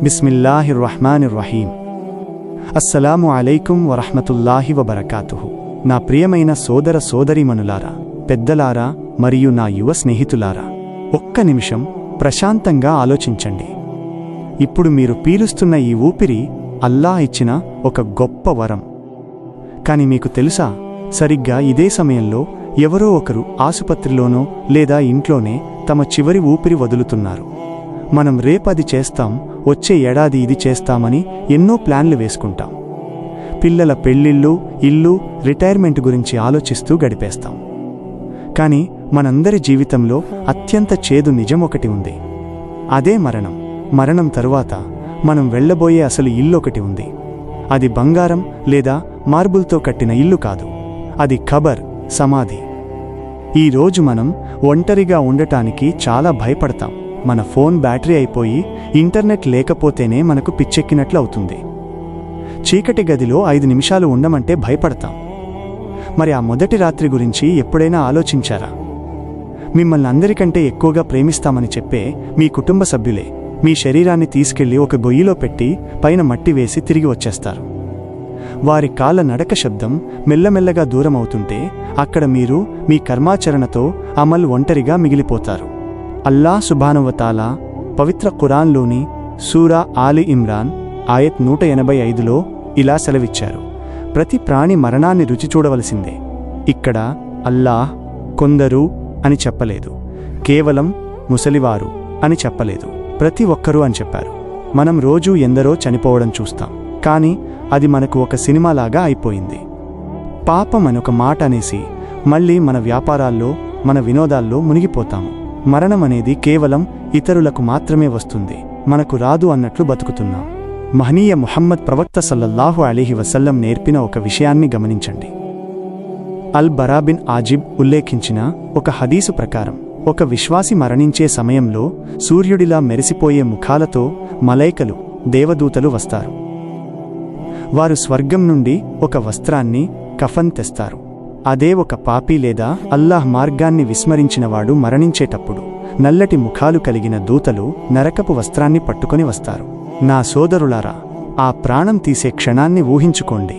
బిస్మిల్లాహిర్రహ్మానిర్రహీం. అస్సలాము అలైకుం వరహ్మతుల్లాహి వబరకాతుహు. నా ప్రియమైన సోదర సోదరీమణులారా, పెద్దలారా మరియు నా యువ స్నేహితులారా, ఒక్క నిమిషం ప్రశాంతంగా ఆలోచించండి. ఇప్పుడు మీరు పీలుస్తున్న ఈ ఊపిరి అల్లాహ్ ఇచ్చిన ఒక గొప్ప వరం. కాని మీకు తెలుసా, సరిగ్గా ఇదే సమయంలో ఎవరో ఒకరు ఆసుపత్రిలోనో లేదా ఇంట్లోనే తమ చివరి ఊపిరి వదులుతున్నారు. మనం రేపది చేస్తాం, వచ్చే ఏడాది ఇది చేస్తామని ఎన్నో ప్లాన్లు వేసుకుంటాం. పిల్లల పెళ్ళిళ్ళు, ఇల్లు, రిటైర్మెంట్ గురించి ఆలోచిస్తూ గడిపేస్తాం. కానీ మనందరి జీవితంలో అత్యంత చేదు నిజం ఒకటి ఉంది. అదే మరణం. మరణం తరువాత మనం వెళ్లబోయే అసలు ఇల్లొకటి ఉంది. అది బంగారం లేదా మార్బుల్తో కట్టిన ఇల్లు కాదు. అది ఖబర్, సమాధి. ఈరోజు మనం ఒంటరిగా ఉండటానికి చాలా భయపడతాం. మన ఫోన్ బ్యాటరీ అయిపోయి ఇంటర్నెట్ లేకపోతేనే మనకు పిచ్చెక్కినట్లు అవుతుంది. చీకటి గదిలో 5 నిమిషాలు ఉండమంటే భయపడతాం. మరి ఆ మొదటి రాత్రి గురించి ఎప్పుడైనా ఆలోచించారా? మిమ్మల్ని అందరికంటే ఎక్కువగా ప్రేమిస్తామని చెప్పే మీ కుటుంబ సభ్యులే మీ శరీరాన్ని తీసుకెళ్లి ఒక గొయ్యిలో పెట్టి పైన మట్టి వేసి తిరిగి వచ్చేస్తారు. వారి కాళ్ళ నడక శబ్దం మెల్లమెల్లగా దూరమవుతుంటే అక్కడ మీరు మీ కర్మాచరణతో అమల్ ఒంటరిగా మిగిలిపోతారు. అల్లాహ్ సుబ్హానహు వ తఆలా పవిత్ర ఖురాన్లోని సూరా ఆలి ఇమ్రాన్ ఆయత్ 185లో ఇలా సెలవిచ్చారు: ప్రతి ప్రాణి మరణాన్ని రుచి చూడవలసిందే. ఇక్కడ అల్లాహ్ కొందరు అని చెప్పలేదు, కేవలం ముసలివారు అని చెప్పలేదు, ప్రతి ఒక్కరూ అని చెప్పారు. మనం రోజూ ఎందరో చనిపోవడం చూస్తాం, కానీ అది మనకు ఒక సినిమాలాగా అయిపోయింది. పాపం అని ఒక మాట అనేసి మళ్ళీ మన వ్యాపారాల్లో, మన వినోదాల్లో మునిగిపోతాము. మరణం అనేది కేవలం ఇతరులకు మాత్రమే వస్తుంది, మనకు రాదు అన్నట్లు బతుకుతున్నాం. మహనీయ ముహమ్మద్ ప్రవక్త సల్లల్లాహు అలైహి వసల్లం నేర్పిన ఒక విషయాన్ని గమనించండి. అల్ బరా బిన్ ఆజిబ్ ఉల్లేఖించిన ఒక హదీసు ప్రకారం ఒక విశ్వాసి మరణించే సమయంలో సూర్యుడిలా మెరిసిపోయే ముఖాలతో మలైకలు, దేవదూతలు వస్తారు. వారు స్వర్గం నుండి ఒక వస్త్రాన్ని, కఫన్ తెస్తారు. అదే ఒక పాపి లేదా అల్లాహ్ మార్గాన్ని విస్మరించినవాడు మరణించేటప్పుడు నల్లటి ముఖాలు కలిగిన దూతలు నరకపు వస్త్రాన్ని పట్టుకొని వస్తారు. నా సోదరులారా, ఆ ప్రాణం తీసే క్షణాన్ని ఊహించుకోండి.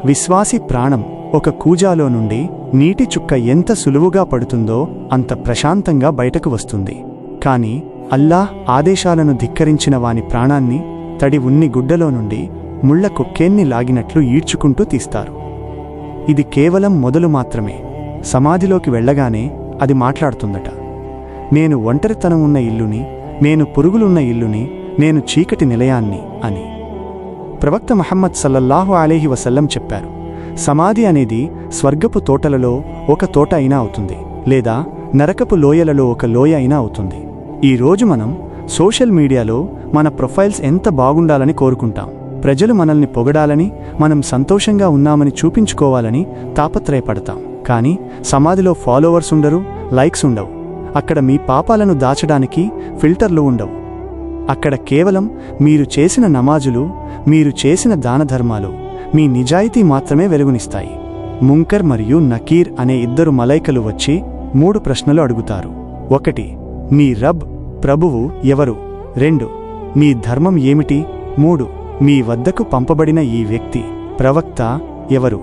విశ్వాసి ప్రాణం ఒక కూజాలో నుండి నీటి చుక్క ఎంత సులువుగా పడుతుందో అంత ప్రశాంతంగా బయటకు వస్తుంది. కాని అల్లాహ్ ఆదేశాలను ధిక్కరించిన వాని ప్రాణాన్ని తడి ఉన్ని గుడ్డలో నుండి ముళ్ల కొక్కేన్ని లాగినట్లు ఈడ్చుకుంటూ తీస్తారు. ఇది కేవలం మొదలు మాత్రమే. సమాధిలోకి వెళ్లగానే అది మాట్లాడుతుందట. నేను ఒంటరితనం ఉన్న ఇల్లుని, నేను పురుగులున్న ఇల్లుని, నేను చీకటి నిలయాన్ని అని ప్రవక్త ముహమ్మద్ సల్లల్లాహు అలైహి వసల్లం చెప్పారు. సమాధి అనేది స్వర్గపు తోటలలో ఒక తోట అయినా అవుతుంది, లేదా నరకపు లోయలలో ఒక లోయ అయినా అవుతుంది. ఈరోజు మనం సోషల్ మీడియాలో మన ప్రొఫైల్స్ ఎంత బాగుండాలని కోరుకుంటాం. ప్రజలు మనల్ని పొగడాలని, మనం సంతోషంగా ఉన్నామని చూపించుకోవాలని తాపత్రయపడతాం. కానీ సమాధిలో ఫాలోవర్స్ ఉండరు, లైక్స్ ఉండవు. అక్కడ మీ పాపాలను దాచడానికి ఫిల్టర్లు ఉండవు. అక్కడ కేవలం మీరు చేసిన నమాజులు, మీరు చేసిన దానధర్మాలు, మీ నిజాయితీ మాత్రమే వెలుగునిస్తాయి. ముంకర్ మరియు నకీర్ అనే 2 మలైకలు వచ్చి 3 ప్రశ్నలు అడుగుతారు. 1. మీ రబ్, ప్రభువు ఎవరు? 2. మీ ధర్మం ఏమిటి? 3. మీ వద్దకు పంపబడిన ఈ వ్యక్తి, ప్రవక్త ఎవరు?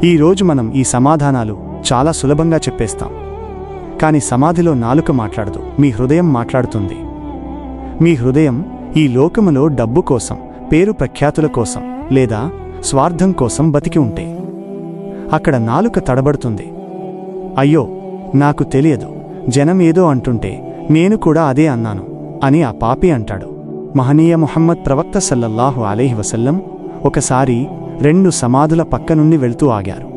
ఈరోజు మనం ఈ సమాధానాలు చాలా సులభంగా చెప్పేస్తాం. కాని సమాధిలో నాలుక మాట్లాడదు, మీ హృదయం మాట్లాడుతుంది. మీ హృదయం ఈ లోకములో డబ్బు కోసం, పేరు ప్రఖ్యాతుల కోసం లేదా స్వార్థం కోసం బతికి ఉంటే అక్కడ నాలుక తడబడుతుంది. అయ్యో, నాకు తెలియదు, జనం ఏదో అంటుంటే నేను కూడా అదే అన్నాను అని ఆ పాపి అంటాడు. మహనీయ ముహమ్మద్ ప్రవక్త సల్లల్లాహు అలైహి వసల్లం ఒకసారి 2 సమాధుల పక్క నుండి వెళ్తూ ఆగారు.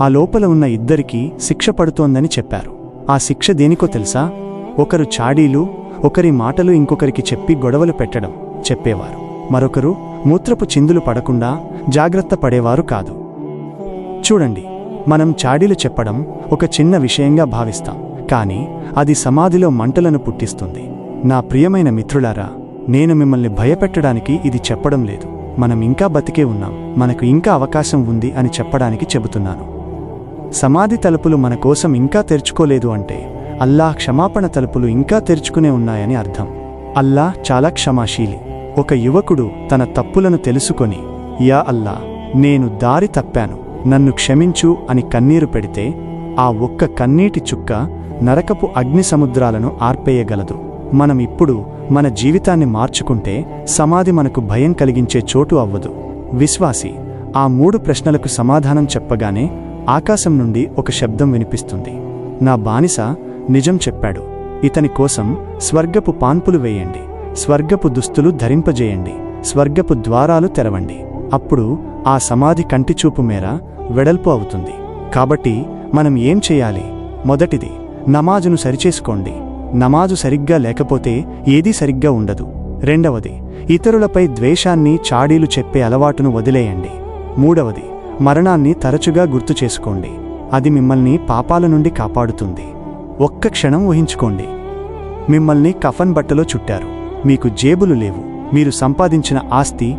ఆ లోపల ఉన్న 2కి శిక్ష పడుతోందని చెప్పారు. ఆ శిక్ష దేనికో తెలుసా? ఒకరు చాడీలు, ఒకరి మాటలు ఇంకొకరికి చెప్పి గొడవలు పెట్టడం చెప్పేవారు. మరొకరు మూత్రపు చిందులు పడకుండా జాగ్రత్త పడేవారు కాదు. చూడండి, మనం చాడీలు చెప్పడం ఒక చిన్న విషయంగా భావిస్తాం, కానీ అది సమాధిలో మంటలను పుట్టిస్తుంది. నా ప్రియమైన మిత్రులారా, నేను మిమ్మల్ని భయపెట్టడానికి ఇది చెప్పడం లేదు. మనం ఇంకా బతికే ఉన్నాం, మనకు ఇంకా అవకాశం ఉంది అని చెప్పడానికి చెబుతున్నాను. సమాధి తలుపులు మన కోసం ఇంకా తెరుచుకోలేదు అంటే అల్లాహ్ క్షమాపణ తలుపులు ఇంకా తెరుచుకునే ఉన్నాయని అర్థం. అల్లాహ్ చాలా క్షమాశీలి. ఒక యువకుడు తన తప్పులను తెలుసుకొని, యా అల్లా, నేను దారి తప్పాను, నన్ను క్షమించు అని కన్నీరు పెడితే ఆ ఒక్క కన్నీటి చుక్క నరకపు అగ్ని సముద్రాలను ఆర్పేయగలదు. మనం ఇప్పుడు మన జీవితాన్ని మార్చుకుంటే సమాధి మనకు భయం కలిగించే చోటు అవ్వదు. విశ్వాసి ఆ 3 ప్రశ్నలకు సమాధానం చెప్పగానే ఆకాశం నుండి ఒక శబ్దం వినిపిస్తుంది. నా బానిస నిజం చెప్పాడు. ఇతని కోసం స్వర్గపు పాన్పులు వేయండి, స్వర్గపు దుస్తులు ధరింపజేయండి, స్వర్గపు ద్వారాలు తెరవండి. అప్పుడు ఆ సమాధి కంటిచూపు మేర వెడల్పు అవుతుంది. కాబట్టి మనం ఏం చేయాలి? మొదటిది, నమాజును సరిచేసుకోండి. నమాజు సరిగ్గా లేకపోతే ఏదీ సరిగ్గా ఉండదు. రెండవది, ఇతరులపై ద్వేషాన్ని, చాడీలు చెప్పే అలవాటును వదిలేయండి. మూడవది, మరణాన్ని తరచుగా గుర్తు చేసుకోండి. అది మిమ్మల్ని పాపాల నుండి కాపాడుతుంది. ఒక్క క్షణం ఊహించుకోండి, మిమ్మల్ని కఫన్ బట్టలో చుట్టారు, మీకు జేబులు లేవు, మీరు సంపాదించిన ఆస్తి,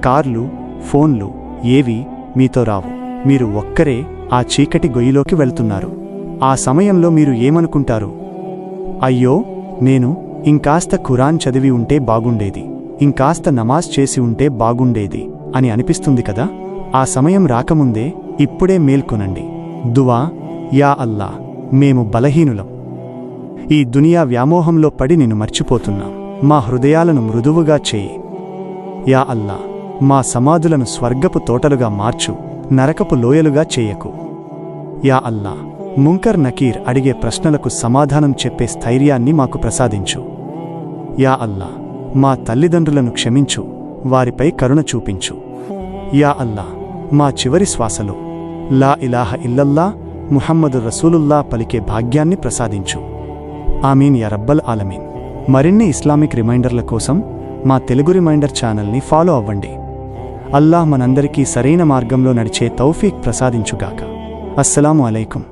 కార్లు, ఫోన్లు ఏవీ మీతో రావు. మీరు ఒక్కరే ఆ చీకటి గొయ్యిలోకి వెళ్తున్నారు. ఆ సమయంలో మీరు ఏమనుకుంటారు? అయ్యో, నేను ఇంకాస్త ఖురాన్ చదివి ఉంటే బాగుండేది, ఇంకాస్త నమాజ్ చేసి ఉంటే బాగుండేది అని అనిపిస్తుంది కదా. ఆ సమయం రాకముందే ఇప్పుడే మేల్కొనండి. దువా, యా అల్లా, మేము బలహీనులం. ఈ దునియా వ్యామోహంలో పడి నిన్ను మర్చిపోతున్నాం. మా హృదయాలను మృదువుగా చేయి. యా అల్లా, మా సమాధులను స్వర్గపు తోటలుగా మార్చు, నరకపు లోయలుగా చేయకు. యా అల్లా, ముంకర్ నకీర్ అడిగే ప్రశ్నలకు సమాధానం చెప్పే స్థైర్యాన్ని మాకు ప్రసాదించు. యా అల్లా, మా తల్లిదండ్రులను క్షమించు, వారిపై కరుణ చూపించు. యా అల్లా, మా చివరి శ్వాసలో లా ఇలాహ ఇల్లల్లా ముహమ్మదు రసూలుల్లా పలికే భాగ్యాన్ని ప్రసాదించు. ఆమీన్ యా రబ్బల్ ఆలమీన్. మరిన్ని ఇస్లామిక్ రిమైండర్ల కోసం మా తెలుగు రిమైండర్ ఛానల్ని ఫాలో అవ్వండి. అల్లాహ్ మనందరికీ సరైన మార్గంలో నడిచే తౌఫీక్ ప్రసాదించుగాక. అస్సలాము అలైకుం.